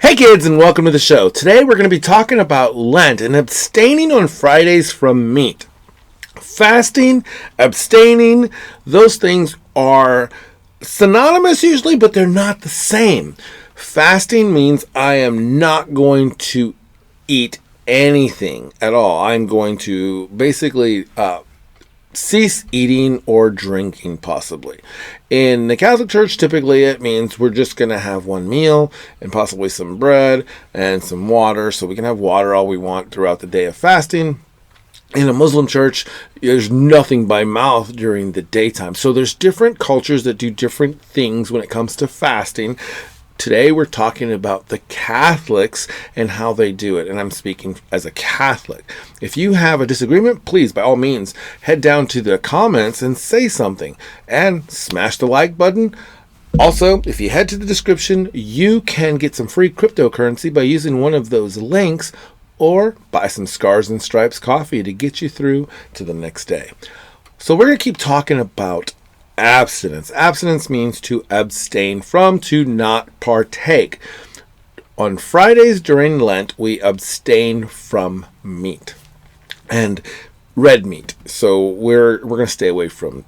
Hey kids, and welcome to the show. Today we're going to be talking about Lent and abstaining on Fridays from meat. Fasting, abstaining, those things are synonymous usually, but they're not the same. Fasting means I am not going to eat anything at all. I'm going to basically cease eating or drinking, possibly. In the Catholic Church, typically it means we're just going to have one meal and possibly some bread and some water, so we can have water all we want throughout the day of fasting. In a Muslim church, there's nothing by mouth during the daytime. So there's different cultures that do different things when it comes to fasting. Today we're talking about the Catholics and how they do it, and I'm speaking as a Catholic. If you have a disagreement, please, by all means, head down to the comments and say something, and smash the like button. Also, if you head to the description, you can get some free cryptocurrency by using one of those links, or buy some Scars and Stripes coffee to get you through to the next day. So we're going to keep talking about abstinence. Abstinence means to abstain from, to not partake. On Fridays during Lent, we abstain from meat and red meat. So we're going to stay away from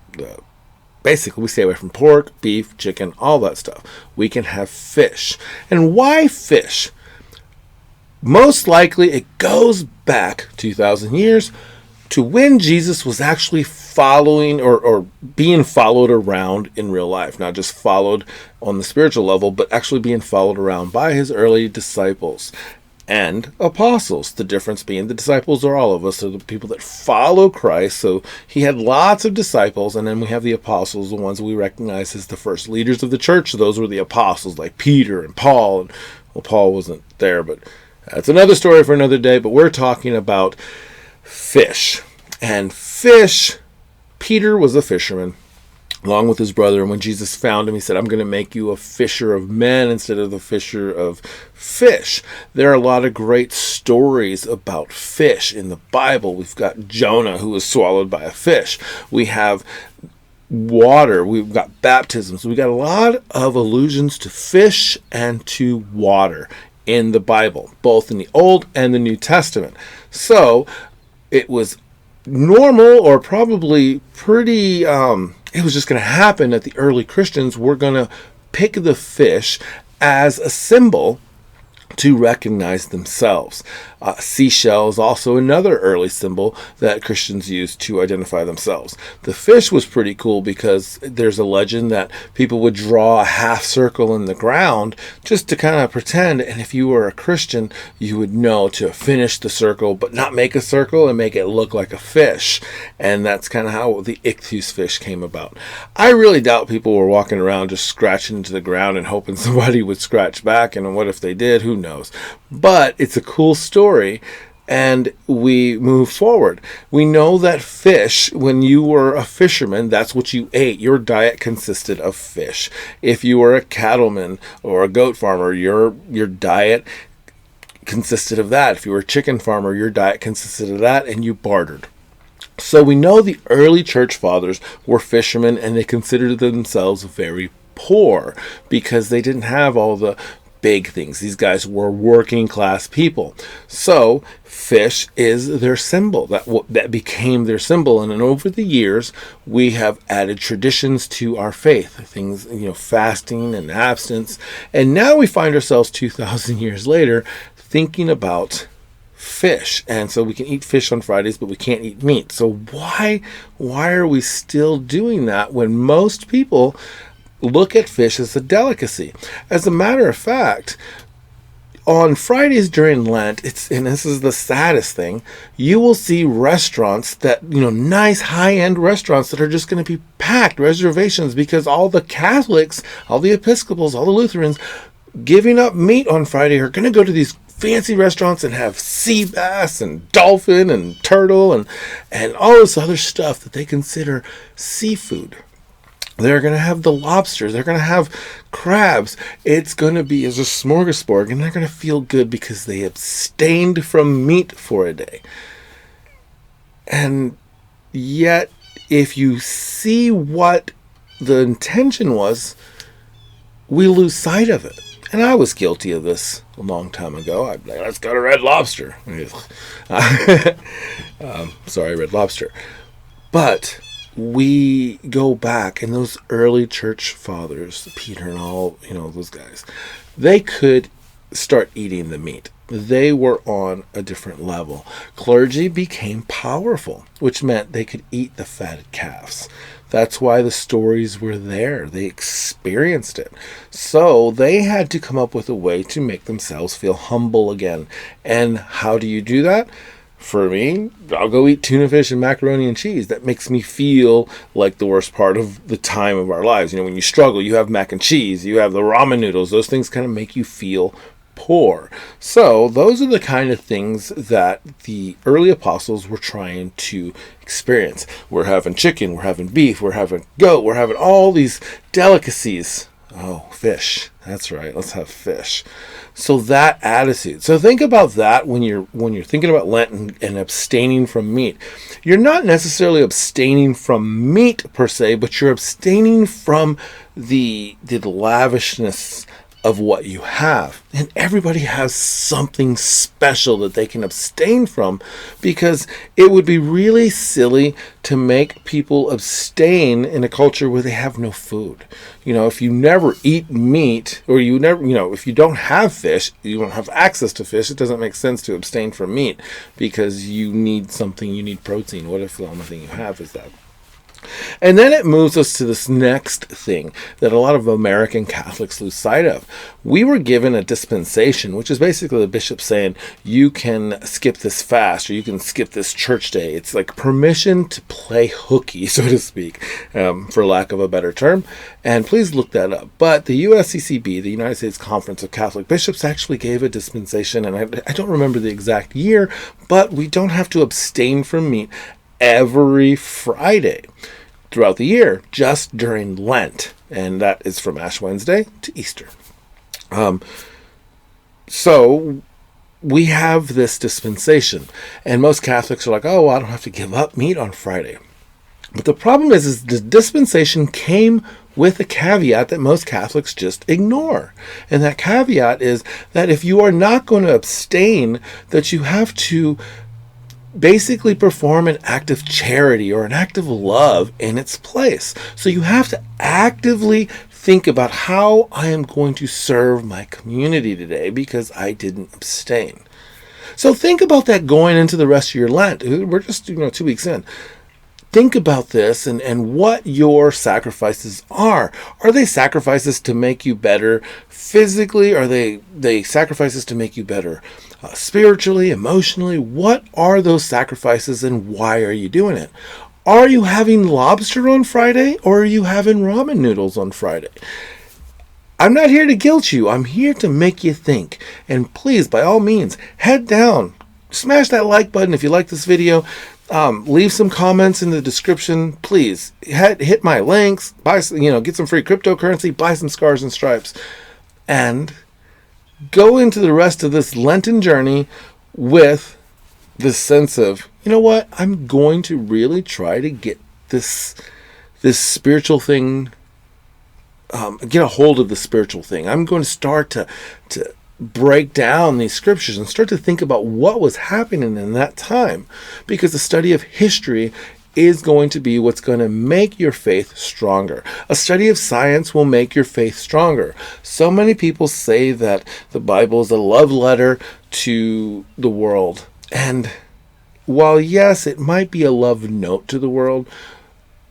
basically we stay away from pork, beef, chicken, all that stuff. We can have fish. And why fish? Most likely it goes back 2,000 years to when Jesus was actually following or being followed around in real life. Not just followed on the spiritual level, but actually being followed around by his early disciples and apostles. The difference being the disciples are all of us, so the people that follow Christ. So he had lots of disciples, and then we have the apostles, the ones we recognize as the first leaders of the church. So those were the apostles like Peter and Paul. And well, Paul wasn't there, but that's another story for another day. But we're talking about fish. And fish, Peter was a fisherman along with his brother, and when Jesus found him, he said, I'm going to make you a fisher of men instead of the fisher of fish. There are a lot of great stories about fish in the Bible. We've got Jonah, who was swallowed by a fish. We have water. We've got baptisms. We've got a lot of allusions to fish and to water in the Bible, both in the Old and the New Testament. So it was normal, or probably pretty, it was just going to happen that the early Christians were going to pick the fish as a symbol to recognize themselves. Seashell is also another early symbol that Christians used to identify themselves. The fish was pretty cool because there's a legend that people would draw a half circle in the ground just to kind of pretend, and if you were a Christian, you would know to finish the circle but not make a circle and make it look like a fish. And that's kind of how the ichthus fish came about. I really doubt people were walking around just scratching into the ground and hoping somebody would scratch back, and what if they did? Who knows? But it's a cool story, and we move forward. We know that fish, when you were a fisherman, that's what you ate. Your diet consisted of fish. If you were a cattleman or a goat farmer, your diet consisted of that. If you were a chicken farmer, your diet consisted of that, and you bartered. So we know the early church fathers were fishermen, and they considered themselves very poor because they didn't have all the big things. These guys were working class people. So fish is their symbol. That became their symbol. And then over the years, we have added traditions to our faith. Things, fasting and abstinence. And now we find ourselves 2,000 years later thinking about fish. And so we can eat fish on Fridays, but we can't eat meat. So why are we still doing that when most people look at fish as a delicacy? As a matter of fact, on Fridays during Lent, and this is the saddest thing, you will see restaurants that, nice high-end restaurants that are just going to be packed, reservations, because all the Catholics, all the Episcopals, all the Lutherans giving up meat on Friday are going to go to these fancy restaurants and have sea bass and dolphin and turtle and all this other stuff that they consider seafood. They're going to have the lobster. They're going to have crabs. It's going to be as a smorgasbord, and they're going to feel good because they abstained from meat for a day. And yet, if you see what the intention was, we lose sight of it. And I was guilty of this a long time ago. I'd be like, let's go to Red Lobster. Sorry, Red Lobster. But we go back, and those early church fathers, Peter and all, those guys, they could start eating the meat. They were on a different level. Clergy became powerful, which meant they could eat the fatted calves. That's why the stories were there. They experienced it. So they had to come up with a way to make themselves feel humble again. And how do you do that? For me, I'll go eat tuna fish and macaroni and cheese. That makes me feel like the worst part of the time of our lives. When you struggle, you have mac and cheese, you have the ramen noodles. Those things kind of make you feel poor. So those are the kind of things that the early apostles were trying to experience. We're having chicken, we're having beef, we're having goat, we're having all these delicacies. Oh, fish. That's right. Let's have fish. So that attitude. So think about that when you're thinking about Lent and abstaining from meat. You're not necessarily abstaining from meat per se, but you're abstaining from the lavishness of what you have. And everybody has something special that they can abstain from, because it would be really silly to make people abstain in a culture where they have no food. If you never eat meat, or if you don't have fish, you don't have access to fish, it doesn't make sense to abstain from meat, because you need protein. What if the only thing you have is that? And then it moves us to this next thing that a lot of American Catholics lose sight of. We were given a dispensation, which is basically the bishop saying, you can skip this fast, or you can skip this church day. It's like permission to play hooky, so to speak, for lack of a better term. And please look that up. But the USCCB, the United States Conference of Catholic Bishops, actually gave a dispensation, and I don't remember the exact year, but we don't have to abstain from meat every Friday throughout the year, just during Lent. And that is from Ash Wednesday to Easter. So we have this dispensation. And most Catholics are like, oh, well, I don't have to give up meat on Friday. But the problem is the dispensation came with a caveat that most Catholics just ignore. And that caveat is that if you are not going to abstain, that you have to basically perform an act of charity or an act of love in its place. So you have to actively think about how I am going to serve my community today because I didn't abstain. So think about that going into the rest of your Lent. We're just 2 weeks in. Think about this and what your sacrifices are. Are they sacrifices to make you better physically? Are they sacrifices to make you better spiritually, emotionally? What are those sacrifices, and why are you doing it? Are you having lobster on Friday, or are you having ramen noodles on Friday? I'm not here to guilt you. I'm here to make you think. And please, by all means, head down. Smash that like button if you like this video. Leave some comments in the description. Please hit my links. Buy some, get some free cryptocurrency. Buy some scars and stripes, and go into the rest of this Lenten journey with this sense of, I'm going to really try to get this spiritual thing. Get a hold of the spiritual thing. I'm going to start to break down these scriptures and start to think about what was happening in that time, because the study of history is going to be what's going to make your faith stronger. A study of science will make your faith stronger. So many people say that the Bible is a love letter to the world. And while yes, it might be a love note to the world,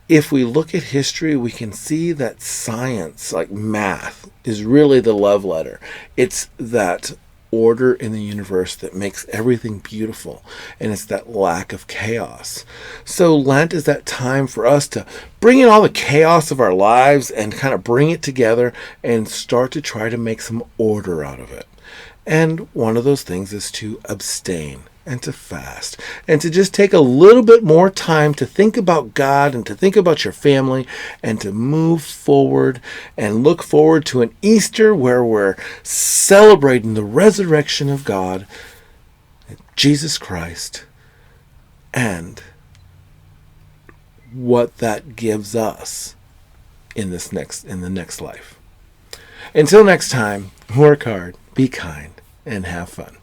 if we look at history, we can see that science, like math, is really the love letter. It's that order in the universe that makes everything beautiful, and it's that lack of chaos. So Lent is that time for us to bring in all the chaos of our lives and kind of bring it together and start to try to make some order out of it. And one of those things is to abstain and to fast and to just take a little bit more time to think about God and to think about your family and to move forward and look forward to an Easter where we're celebrating the resurrection of God, Jesus Christ, and what that gives us in the next life. Until next time, work hard, be kind, and have fun.